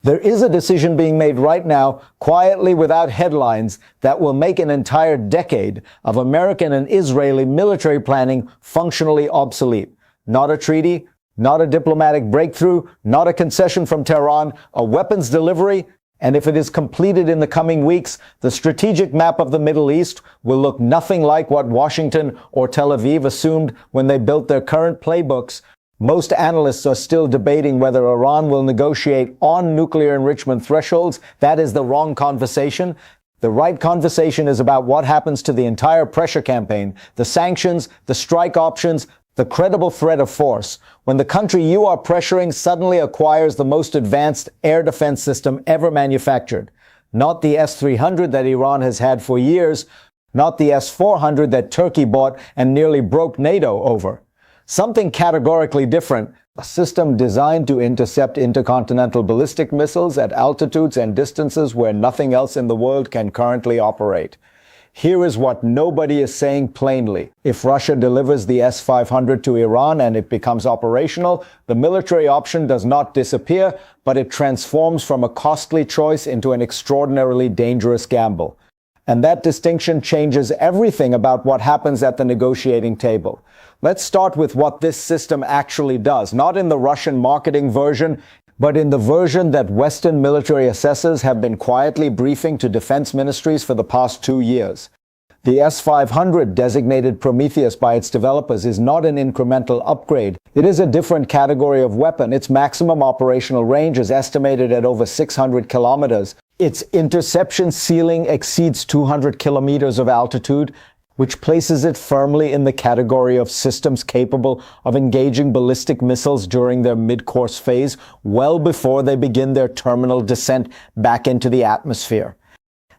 There is a decision being made right now, quietly without headlines, that will make an entire decade of American and Israeli military planning functionally obsolete. Not a treaty, not a diplomatic breakthrough, not a concession from Tehran, a weapons delivery, and if it is completed in the coming weeks, the strategic map of the Middle East will look nothing like what Washington or Tel Aviv assumed when they built their current playbooks. Most analysts are still debating whether Iran will negotiate on nuclear enrichment thresholds. That is the wrong conversation. The right conversation is about what happens to the entire pressure campaign, the sanctions, the strike options, the credible threat of force. When the country you are pressuring suddenly acquires the most advanced air defense system ever manufactured, not the S-300 that Iran has had for years, not the S-400 that Turkey bought and nearly broke NATO over. Something categorically different, a system designed to intercept intercontinental ballistic missiles at altitudes and distances where nothing else in the world can currently operate. Here is what nobody is saying plainly. If Russia delivers the S-500 to Iran and it becomes operational, the military option does not disappear, but it transforms from a costly choice into an extraordinarily dangerous gamble. And that distinction changes everything about what happens at the negotiating table. Let's start with what this system actually does, not in the Russian marketing version, but in the version that Western military assessors have been quietly briefing to defense ministries for the past 2 years. The S-500, designated Prometheus by its developers, is not an incremental upgrade. It is a different category of weapon. Its maximum operational range is estimated at over 600 kilometers. Its interception ceiling exceeds 200 kilometers of altitude, which places it firmly in the category of systems capable of engaging ballistic missiles during their mid-course phase, well before they begin their terminal descent back into the atmosphere.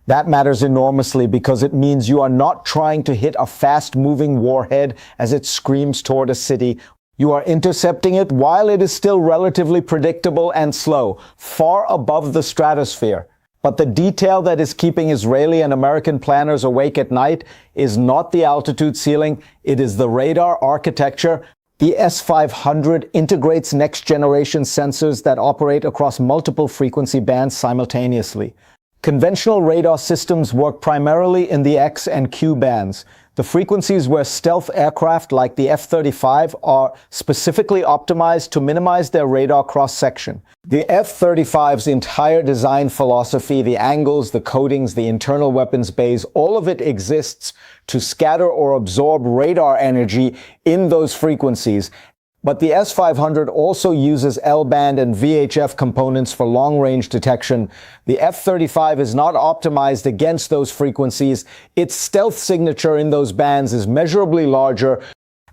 That matters enormously because it means you are not trying to hit a fast-moving warhead as it screams toward a city. You are intercepting it while it is still relatively predictable and slow, far above the stratosphere. But the detail that is keeping Israeli and American planners awake at night is not the altitude ceiling, it is the radar architecture. The S-500 integrates next-generation sensors that operate across multiple frequency bands simultaneously. Conventional radar systems work primarily in the X and Q bands, the frequencies where stealth aircraft like the F-35 are specifically optimized to minimize their radar cross-section. The F-35's entire design philosophy, the angles, the coatings, the internal weapons bays, all of it exists to scatter or absorb radar energy in those frequencies. But the S-500 also uses L-band and VHF components for long-range detection. The F-35 is not optimized against those frequencies. Its stealth signature in those bands is measurably larger,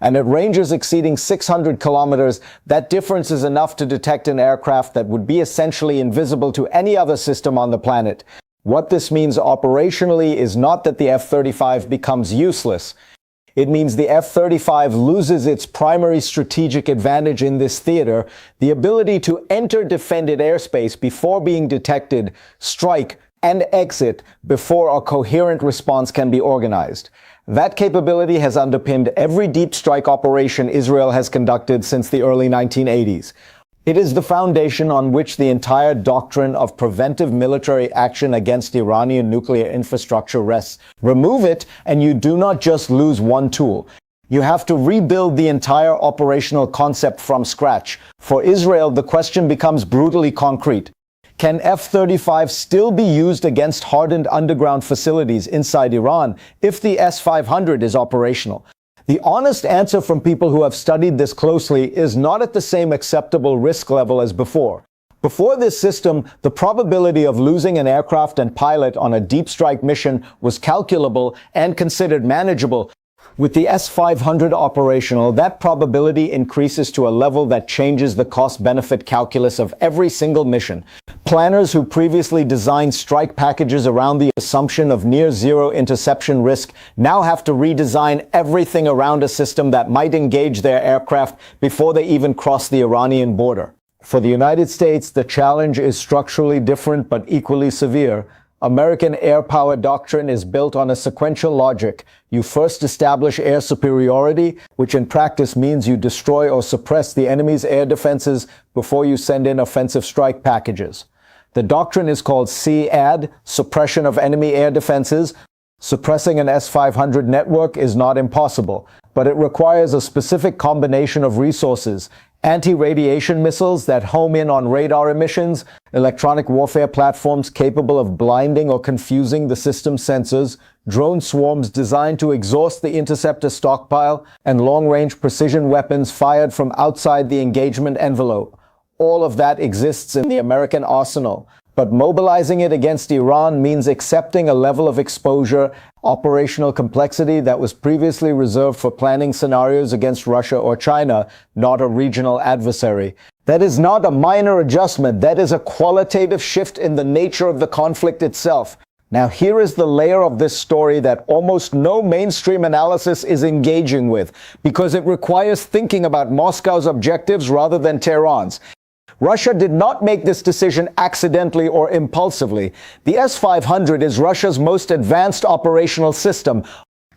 and at ranges exceeding 600 kilometers, that difference is enough to detect an aircraft that would be essentially invisible to any other system on the planet. What this means operationally is not that the F-35 becomes useless. It means the F-35 loses its primary strategic advantage in this theater, the ability to enter defended airspace before being detected, strike, and exit before a coherent response can be organized. That capability has underpinned every deep strike operation Israel has conducted since the early 1980s. It is the foundation on which the entire doctrine of preventive military action against Iranian nuclear infrastructure rests. Remove it, and you do not just lose one tool. You have to rebuild the entire operational concept from scratch. For Israel, the question becomes brutally concrete. Can F-35 still be used against hardened underground facilities inside Iran if the S-500 is operational? The honest answer from people who have studied this closely is not at the same acceptable risk level as before. Before this system, the probability of losing an aircraft and pilot on a deep strike mission was calculable and considered manageable. With the S-500 operational, that probability increases to a level that changes the cost-benefit calculus of every single mission. Planners who previously designed strike packages around the assumption of near-zero interception risk now have to redesign everything around a system that might engage their aircraft before they even cross the Iranian border. For the United States, the challenge is structurally different but equally severe. American air power doctrine is built on a sequential logic. You first establish air superiority, which in practice means you destroy or suppress the enemy's air defenses before you send in offensive strike packages. The doctrine is called SEAD, suppression of enemy air defenses. Suppressing an S-500 network is not impossible, but it requires a specific combination of resources: anti-radiation missiles that home in on radar emissions, electronic warfare platforms capable of blinding or confusing the system's sensors, drone swarms designed to exhaust the interceptor stockpile, and long-range precision weapons fired from outside the engagement envelope. All of that exists in the American arsenal. But mobilizing it against Iran means accepting a level of exposure, operational complexity that was previously reserved for planning scenarios against Russia or China, not a regional adversary. That is not a minor adjustment. That is a qualitative shift in the nature of the conflict itself. Now, here is the layer of this story that almost no mainstream analysis is engaging with, because it requires thinking about Moscow's objectives rather than Tehran's. Russia did not make this decision accidentally or impulsively. The S-500 is Russia's most advanced operational system.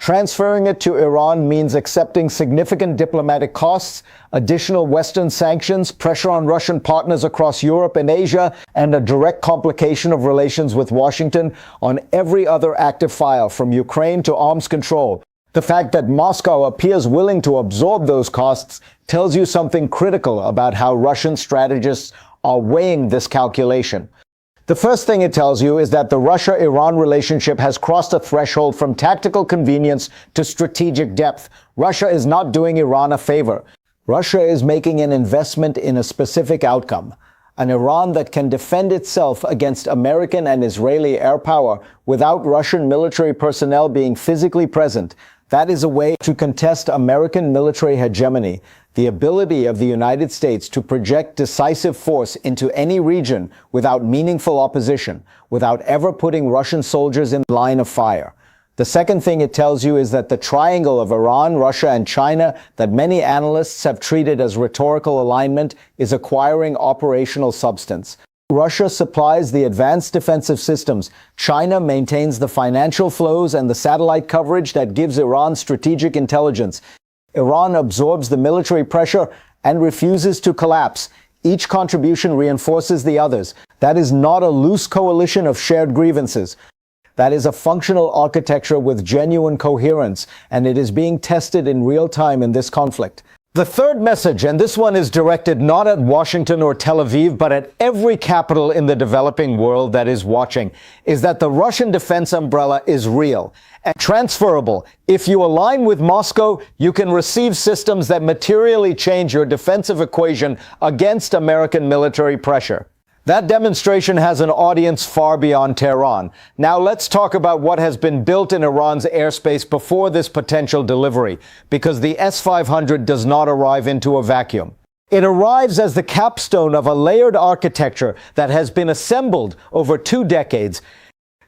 Transferring it to Iran means accepting significant diplomatic costs, additional Western sanctions, pressure on Russian partners across Europe and Asia, and a direct complication of relations with Washington on every other active file, from Ukraine to arms control. The fact that Moscow appears willing to absorb those costs tells you something critical about how Russian strategists are weighing this calculation. The first thing it tells you is that the Russia-Iran relationship has crossed a threshold from tactical convenience to strategic depth. Russia is not doing Iran a favor. Russia is making an investment in a specific outcome: an Iran that can defend itself against American and Israeli air power without Russian military personnel being physically present. That is a way to contest American military hegemony, the ability of the United States to project decisive force into any region without meaningful opposition, without ever putting Russian soldiers in line of fire. The second thing it tells you is that the triangle of Iran, Russia, and China that many analysts have treated as rhetorical alignment is acquiring operational substance. Russia supplies the advanced defensive systems. China maintains the financial flows and the satellite coverage that gives Iran strategic intelligence. Iran absorbs the military pressure and refuses to collapse. Each contribution reinforces the others. That is not a loose coalition of shared grievances. That is a functional architecture with genuine coherence, and it is being tested in real time in this conflict. The third message, and this one is directed not at Washington or Tel Aviv, but at every capital in the developing world that is watching, is that the Russian defense umbrella is real and transferable. If you align with Moscow, you can receive systems that materially change your defensive equation against American military pressure. That demonstration has an audience far beyond Tehran. Now let's talk about what has been built in Iran's airspace before this potential delivery, because the S-500 does not arrive into a vacuum. It arrives as the capstone of a layered architecture that has been assembled over 2 decades.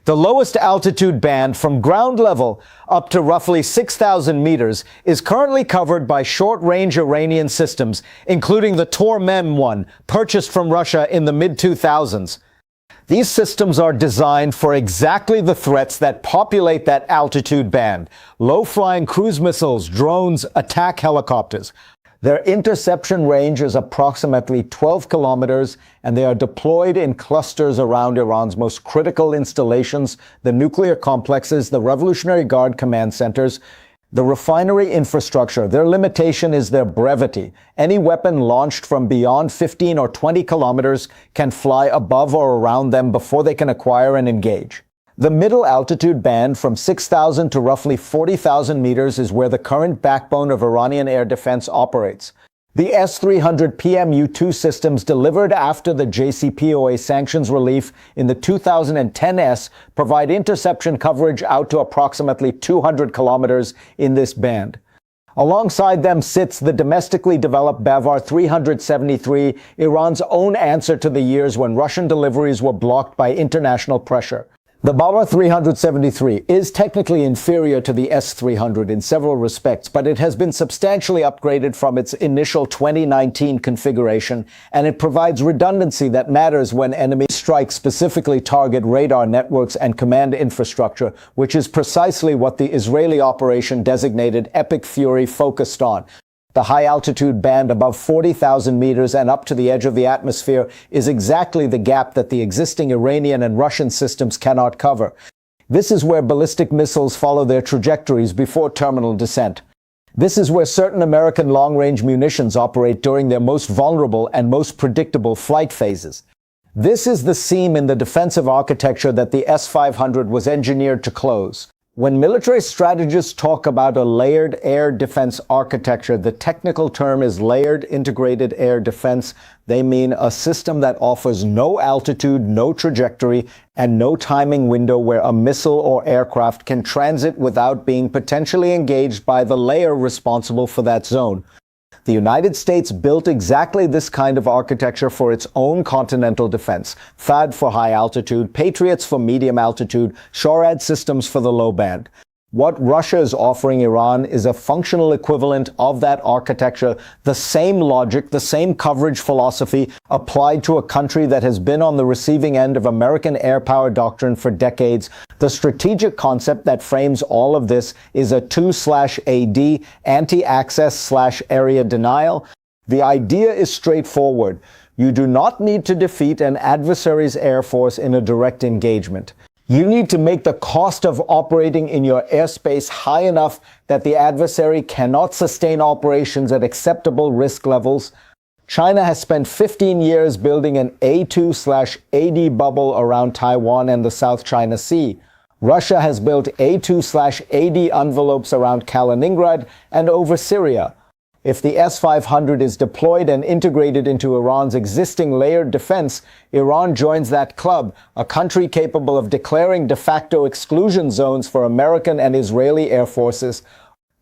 The lowest altitude band from ground level up to roughly 6,000 meters is currently covered by short-range Iranian systems, including the Tor-Mem one, purchased from Russia in the mid-2000s. These systems are designed for exactly the threats that populate that altitude band: low-flying cruise missiles, drones, attack helicopters. Their interception range is approximately 12 kilometers, and they are deployed in clusters around Iran's most critical installations: the nuclear complexes, the Revolutionary Guard command centers, the refinery infrastructure. Their limitation is their brevity. Any weapon launched from beyond 15 or 20 kilometers can fly above or around them before they can acquire and engage. The middle altitude band from 6,000 to roughly 40,000 meters is where the current backbone of Iranian air defense operates. The S-300 PMU-2 systems delivered after the JCPOA sanctions relief in the 2010s provide interception coverage out to approximately 200 kilometers in this band. Alongside them sits the domestically developed Bavar 373, Iran's own answer to the years when Russian deliveries were blocked by international pressure. The Bavar 373 is technically inferior to the S-300 in several respects, but it has been substantially upgraded from its initial 2019 configuration, and it provides redundancy that matters when enemy strikes specifically target radar networks and command infrastructure, which is precisely what the Israeli operation designated Epic Fury focused on. The high-altitude band above 40,000 meters and up to the edge of the atmosphere is exactly the gap that the existing Iranian and Russian systems cannot cover. This is where ballistic missiles follow their trajectories before terminal descent. This is where certain American long-range munitions operate during their most vulnerable and most predictable flight phases. This is the seam in the defensive architecture that the S-500 was engineered to close. When military strategists talk about a layered air defense architecture, the technical term is layered integrated air defense. They mean a system that offers no altitude, no trajectory, and no timing window where a missile or aircraft can transit without being potentially engaged by the layer responsible for that zone. The United States built exactly this kind of architecture for its own continental defense. THAAD for high altitude, Patriots for medium altitude, SHORAD systems for the low band. What Russia is offering Iran is a functional equivalent of that architecture, the same logic, the same coverage philosophy applied to a country that has been on the receiving end of American air power doctrine for decades. The strategic concept that frames all of this is a 2/AD, anti-access/area denial. The idea is straightforward. You do not need to defeat an adversary's air force in a direct engagement. You need to make the cost of operating in your airspace high enough that the adversary cannot sustain operations at acceptable risk levels. China has spent 15 years building an A2/AD bubble around Taiwan and the South China Sea. Russia has built A2/AD envelopes around Kaliningrad and over Syria. If the S-500 is deployed and integrated into Iran's existing layered defense, Iran joins that club, a country capable of declaring de facto exclusion zones for American and Israeli air forces.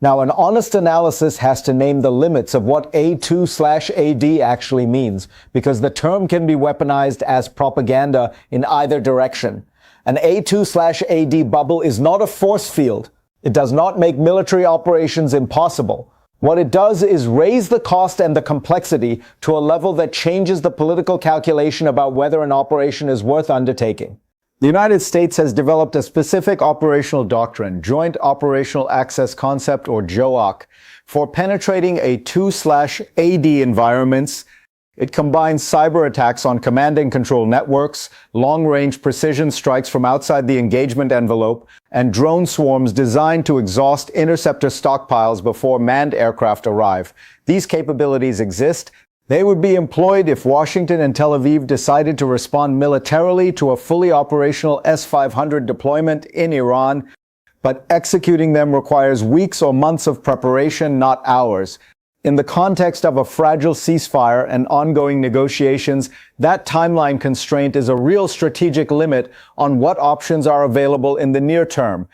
Now, an honest analysis has to name the limits of what A2/AD actually means, because the term can be weaponized as propaganda in either direction. An A2/AD bubble is not a force field. It does not make military operations impossible. What it does is raise the cost and the complexity to a level that changes the political calculation about whether an operation is worth undertaking. The United States has developed a specific operational doctrine, Joint Operational Access Concept, or JOAC, for penetrating a 2/AD environments. It combines cyber attacks on command and control networks, long-range precision strikes from outside the engagement envelope, and drone swarms designed to exhaust interceptor stockpiles before manned aircraft arrive. These capabilities exist. They would be employed if Washington and Tel Aviv decided to respond militarily to a fully operational S-500 deployment in Iran, but executing them requires weeks or months of preparation, not hours. In the context of a fragile ceasefire and ongoing negotiations, that timeline constraint is a real strategic limit on what options are available in the near term.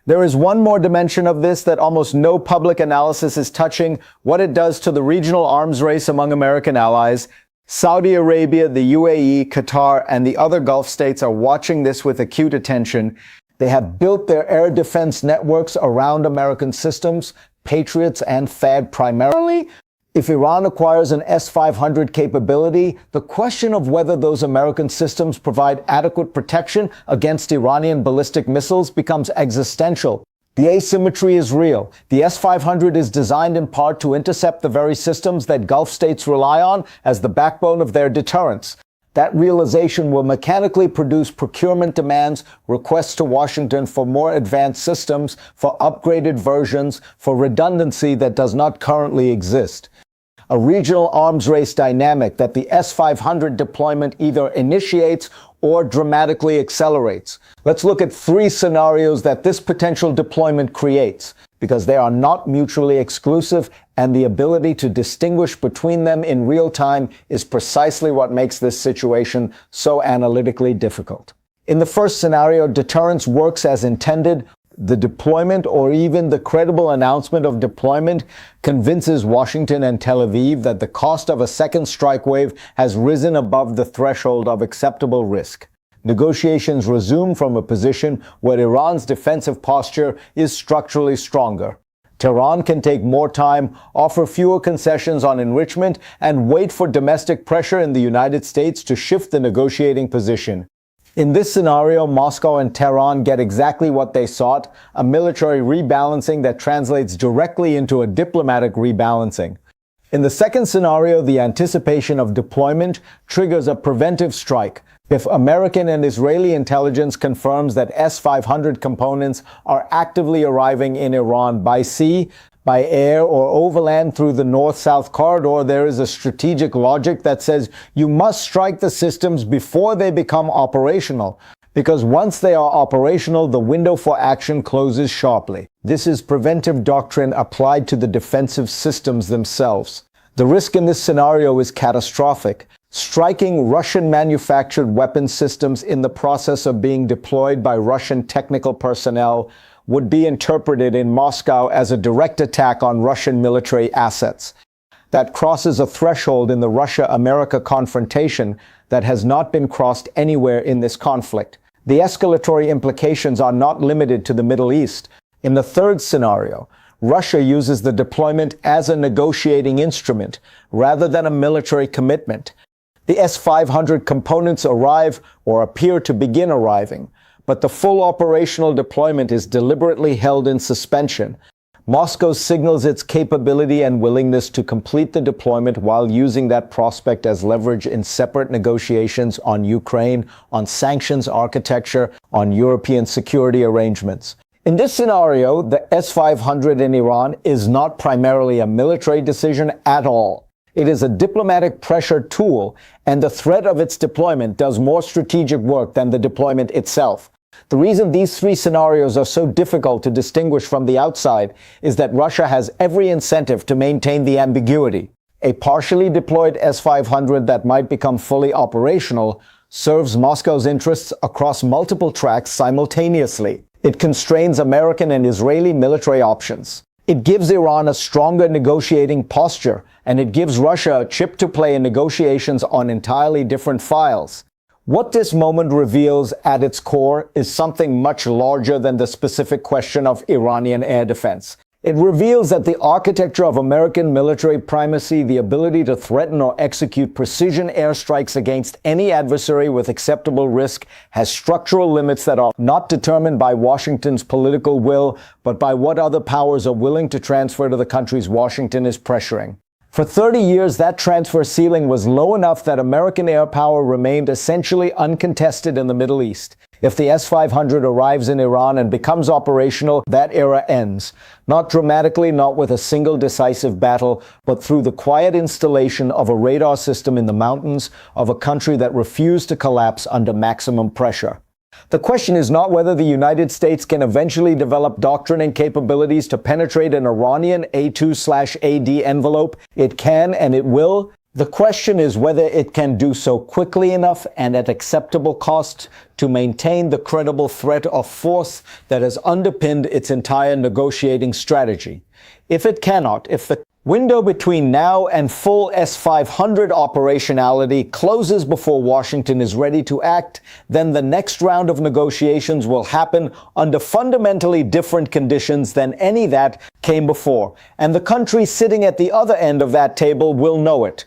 There is one more dimension of this that almost no public analysis is touching: what it does to the regional arms race among American allies. Saudi Arabia, the UAE, Qatar, and the other Gulf states are watching this with acute attention. They have built their air defense networks around American systems, Patriots and THAAD primarily. If Iran acquires an S-500 capability, the question of whether those American systems provide adequate protection against Iranian ballistic missiles becomes existential. The asymmetry is real. The S-500 is designed in part to intercept the very systems that Gulf states rely on as the backbone of their deterrence. That realization will mechanically produce procurement demands, requests to Washington for more advanced systems, for upgraded versions, for redundancy that does not currently exist. A regional arms race dynamic that the S-500 deployment either initiates or dramatically accelerates. Let's look at 3 scenarios that this potential deployment creates, because they are not mutually exclusive, and the ability to distinguish between them in real time is precisely what makes this situation so analytically difficult. In the first scenario, deterrence works as intended. The deployment, or even the credible announcement of deployment, convinces Washington and Tel Aviv that the cost of a second strike wave has risen above the threshold of acceptable risk. Negotiations resume from a position where Iran's defensive posture is structurally stronger. Tehran can take more time, offer fewer concessions on enrichment, and wait for domestic pressure in the United States to shift the negotiating position. In this scenario, Moscow and Tehran get exactly what they sought: a military rebalancing that translates directly into a diplomatic rebalancing. In the second scenario, the anticipation of deployment triggers a preventive strike. If American and Israeli intelligence confirms that S-500 components are actively arriving in Iran by sea, by air, or overland through the north-south corridor, there is a strategic logic that says you must strike the systems before they become operational, because once they are operational, the window for action closes sharply. This is preventive doctrine applied to the defensive systems themselves. The risk in this scenario is catastrophic. Striking Russian-manufactured weapon systems in the process of being deployed by Russian technical personnel would be interpreted in Moscow as a direct attack on Russian military assets. That crosses a threshold in the Russia-America confrontation that has not been crossed anywhere in this conflict. The escalatory implications are not limited to the Middle East. In the third scenario, Russia uses the deployment as a negotiating instrument rather than a military commitment. The S-500 components arrive or appear to begin arriving, but the full operational deployment is deliberately held in suspension. Moscow signals its capability and willingness to complete the deployment while using that prospect as leverage in separate negotiations on Ukraine, on sanctions architecture, on European security arrangements. In this scenario, the S-500 in Iran is not primarily a military decision at all. It is a diplomatic pressure tool, and the threat of its deployment does more strategic work than the deployment itself. The reason these three scenarios are so difficult to distinguish from the outside is that Russia has every incentive to maintain the ambiguity. A partially deployed S-500 that might become fully operational serves Moscow's interests across multiple tracks simultaneously. It constrains American and Israeli military options. It gives Iran a stronger negotiating posture, and it gives Russia a chip to play in negotiations on entirely different files. What this moment reveals at its core is something much larger than the specific question of Iranian air defense. It reveals that the architecture of American military primacy, the ability to threaten or execute precision airstrikes against any adversary with acceptable risk, has structural limits that are not determined by Washington's political will, but by what other powers are willing to transfer to the countries Washington is pressuring. For 30 years, that transfer ceiling was low enough that American air power remained essentially uncontested in the Middle East. If the S-500 arrives in Iran and becomes operational, that era ends. Not dramatically, not with a single decisive battle, but through the quiet installation of a radar system in the mountains of a country that refused to collapse under maximum pressure. The question is not whether the United States can eventually develop doctrine and capabilities to penetrate an Iranian A2/AD envelope. It can and it will. The question is whether it can do so quickly enough and at acceptable cost to maintain the credible threat of force that has underpinned its entire negotiating strategy. If it cannot, if the window between now and full S-500 operationality closes before Washington is ready to act, then the next round of negotiations will happen under fundamentally different conditions than any that came before, and the country sitting at the other end of that table will know it.